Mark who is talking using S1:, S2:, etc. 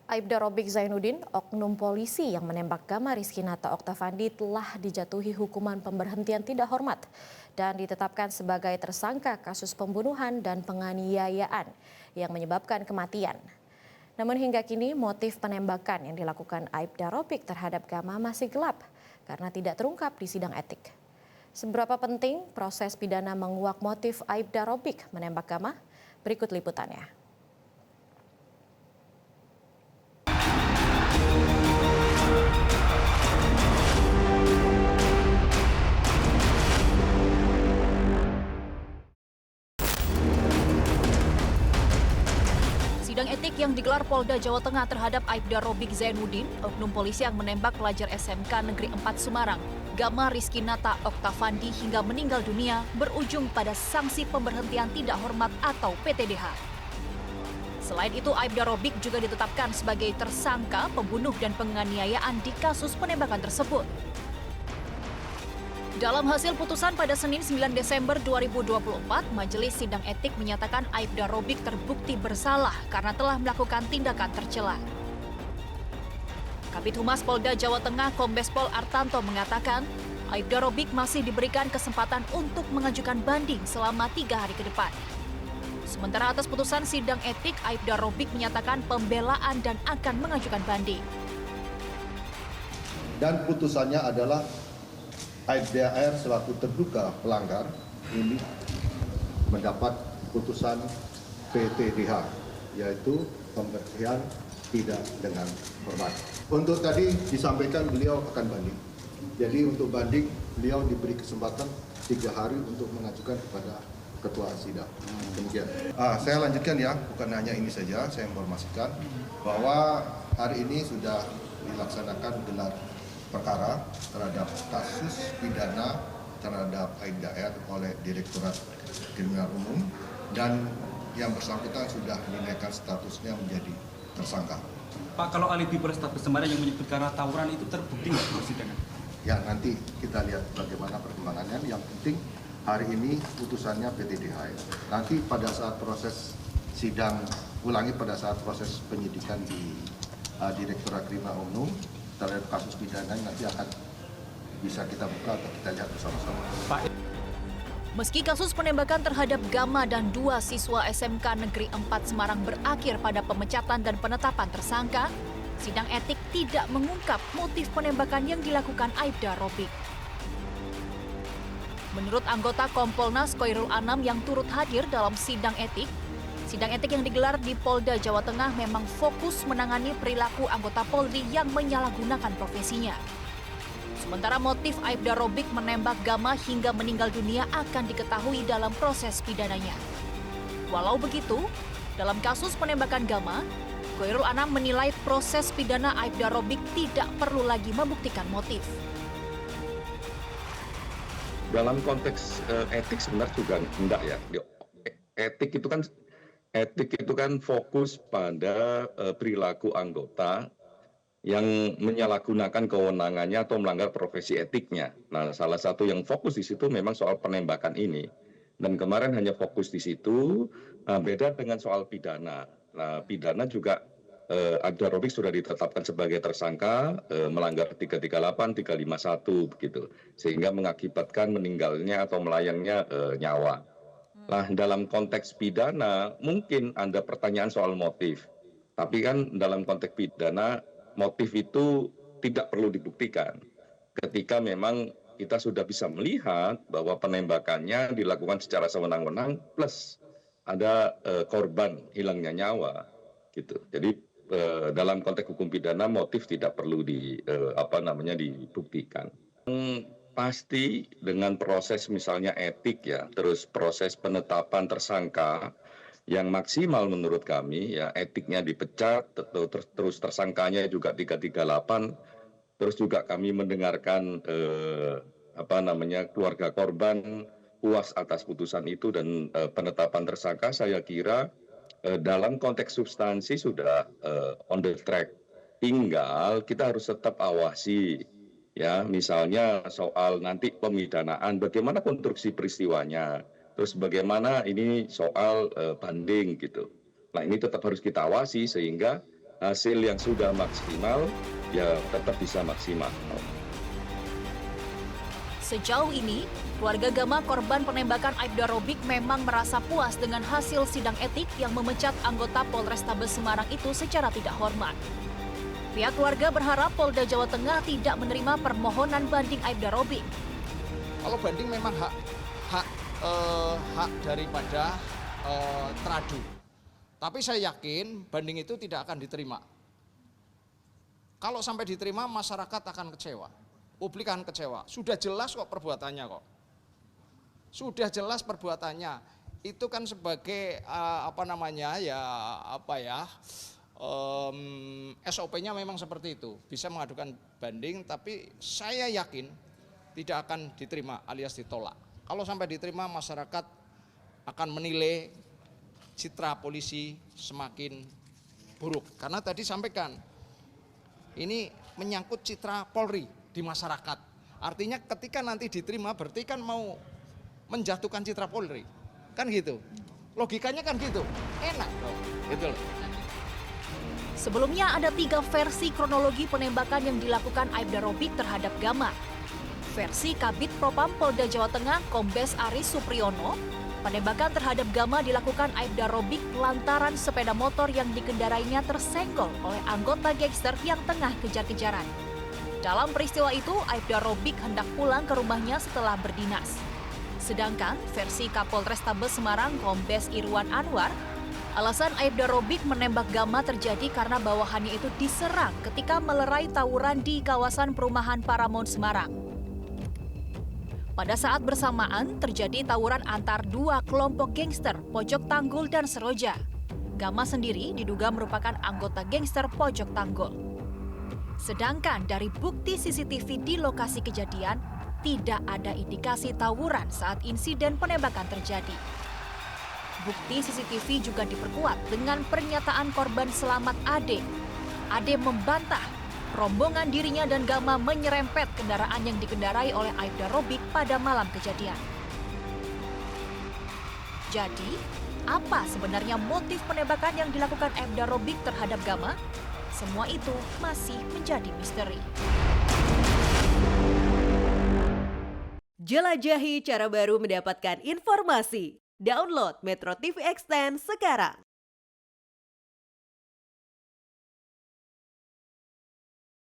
S1: Aibda Robik Zainuddin, oknum polisi yang menembak Gama Rizkinata Oktavandi telah dijatuhi hukuman pemberhentian tidak hormat dan ditetapkan sebagai tersangka kasus pembunuhan dan penganiayaan yang menyebabkan kematian. Namun hingga kini motif penembakan yang dilakukan Aibda Robik terhadap Gama masih gelap karena tidak terungkap di sidang etik. Seberapa penting proses pidana menguak motif Aibda Robik menembak Gama? Berikut liputannya.
S2: Sidang etik yang digelar Polda Jawa Tengah terhadap Aibda Robik Zainuddin, oknum polisi yang menembak pelajar SMK Negeri 4 Semarang, Gama Rizkinata Oktavandi hingga meninggal dunia, berujung pada sanksi pemberhentian tidak hormat atau PTDH. Selain itu, Aibda Robik juga ditetapkan sebagai tersangka pembunuh dan penganiayaan di kasus penembakan tersebut. Dalam hasil putusan pada Senin 9 Desember 2024, Majelis Sidang Etik menyatakan Aibda Robik terbukti bersalah karena telah melakukan tindakan tercela. Kabid Humas Polda Jawa Tengah Kombes Pol Artanto mengatakan, Aibda Robik masih diberikan kesempatan untuk mengajukan banding selama 3 hari ke depan. Sementara atas putusan sidang etik, Aibda Robik menyatakan pembelaan dan akan mengajukan banding.
S3: Dan putusannya adalah Aibda R selaku terduga pelanggar ini mendapat putusan PTDH, yaitu pemberhentian tidak dengan hormat. Untuk tadi disampaikan beliau akan banding. Jadi untuk banding beliau diberi kesempatan 3 hari untuk mengajukan kepada ketua sidang. Demikian. Saya lanjutkan ya, bukan hanya ini saja, saya informasikan bahwa hari ini sudah dilaksanakan gelar perkara terhadap kasus pidana terhadap Aibda R oleh Direktorat Kriminal Umum dan yang bersangkutan sudah dinaikkan statusnya menjadi tersangka.
S4: Pak, kalau alibi Polrestabes Semarang yang menyebut karena tawuran itu terbukti nggak persidangan?
S3: Ya, nanti kita lihat bagaimana perkembangannya. Yang penting hari ini putusannya PTDH. Nanti pada saat proses sidang ulangi, pada saat proses penyidikan di Direktorat Kriminal Umum terhadap kasus pidana nanti akan bisa kita buka atau kita lihat bersama-sama.
S2: Meski kasus penembakan terhadap Gama dan 2 siswa SMK Negeri 4 Semarang berakhir pada pemecatan dan penetapan tersangka, sidang etik tidak mengungkap motif penembakan yang dilakukan Aibda Robik. Menurut anggota Kompolnas Khoirul Anam yang turut hadir dalam sidang etik yang digelar di Polda Jawa Tengah memang fokus menangani perilaku anggota Polri yang menyalahgunakan profesinya. Sementara motif Aibda Robik menembak Gama hingga meninggal dunia akan diketahui dalam proses pidananya. Walau begitu, dalam kasus penembakan Gama, Khoirul Anam menilai proses pidana Aibda Robik tidak perlu lagi membuktikan motif.
S5: Dalam konteks etik sebenarnya juga enggak ya. Etik itu kan fokus pada perilaku anggota yang menyalahgunakan kewenangannya atau melanggar profesi etiknya. Nah, salah satu yang fokus di situ memang soal penembakan ini. Dan kemarin hanya fokus di situ, beda dengan soal pidana. Nah, pidana juga Aibda Robik sudah ditetapkan sebagai tersangka melanggar 338, 351 begitu. Sehingga mengakibatkan meninggalnya atau melayangnya nyawa. Nah, dalam konteks pidana, mungkin ada pertanyaan soal motif. Tapi kan dalam konteks pidana, motif itu tidak perlu dibuktikan. Ketika memang kita sudah bisa melihat bahwa penembakannya dilakukan secara sewenang-wenang, plus ada korban hilangnya nyawa. Gitu. Jadi dalam konteks hukum pidana, motif tidak perlu dibuktikan. Pasti dengan proses misalnya etik ya, terus proses penetapan tersangka yang maksimal menurut kami ya, etiknya dipecat, terus tersangkanya juga 338, terus juga kami mendengarkan keluarga korban puas atas putusan itu dan penetapan tersangka, saya kira dalam konteks substansi sudah on the track. Tinggal kita harus tetap awasi. Ya, misalnya soal nanti pemidanaan, bagaimana konstruksi peristiwanya, terus bagaimana ini soal banding gitu. Nah, ini tetap harus kita awasi sehingga hasil yang sudah maksimal ya tetap bisa maksimal.
S2: Sejauh ini, keluarga Gama korban penembakan Aibda Robik memang merasa puas dengan hasil sidang etik yang memecat anggota Polrestabes Semarang itu secara tidak hormat. Pihak keluarga berharap Polda Jawa Tengah tidak menerima permohonan banding Aibda Robik.
S6: Kalau banding memang hak daripada teradu. Tapi saya yakin banding itu tidak akan diterima. Kalau sampai diterima, masyarakat akan kecewa. Publik akan kecewa. Sudah jelas kok perbuatannya kok. Sudah jelas perbuatannya. Itu kan sebagai SOP-nya memang seperti itu. Bisa mengadukan banding, tapi saya yakin tidak akan diterima alias ditolak. Kalau sampai diterima, masyarakat akan menilai citra polisi semakin buruk. Karena tadi sampaikan, ini menyangkut citra Polri di masyarakat. Artinya ketika nanti diterima berarti kan mau menjatuhkan citra Polri. Kan gitu. Logikanya kan gitu. Enak dong. Gitu loh.
S2: Sebelumnya ada 3 versi kronologi penembakan yang dilakukan Aibda Robik terhadap Gama. Versi Kabid Propam Polda Jawa Tengah Kombes Aris Supriyono, penembakan terhadap Gama dilakukan Aibda Robik lantaran sepeda motor yang dikendarainya tersenggol oleh anggota gangster yang tengah kejar-kejaran. Dalam peristiwa itu, Aibda Robik hendak pulang ke rumahnya setelah berdinas. Sedangkan versi Kapolrestabes Semarang Kombes Irwan Anwar, alasan Aibda Robik menembak Gama terjadi karena bawahannya itu diserang ketika melerai tawuran di kawasan perumahan Paramount Semarang. Pada saat bersamaan terjadi tawuran antar 2 kelompok gangster Pojok Tanggul dan Seroja. Gama sendiri diduga merupakan anggota gangster Pojok Tanggul. Sedangkan dari bukti CCTV di lokasi kejadian, tidak ada indikasi tawuran saat insiden penembakan terjadi. Bukti CCTV juga diperkuat dengan pernyataan korban selamat Ade. Ade membantah rombongan dirinya dan Gama menyerempet kendaraan yang dikendarai oleh Aibda Robik pada malam kejadian. Jadi, apa sebenarnya motif penembakan yang dilakukan Aibda Robik terhadap Gama? Semua itu masih menjadi misteri.
S7: Jelajahi cara baru mendapatkan informasi. Download Metro TV Extend sekarang.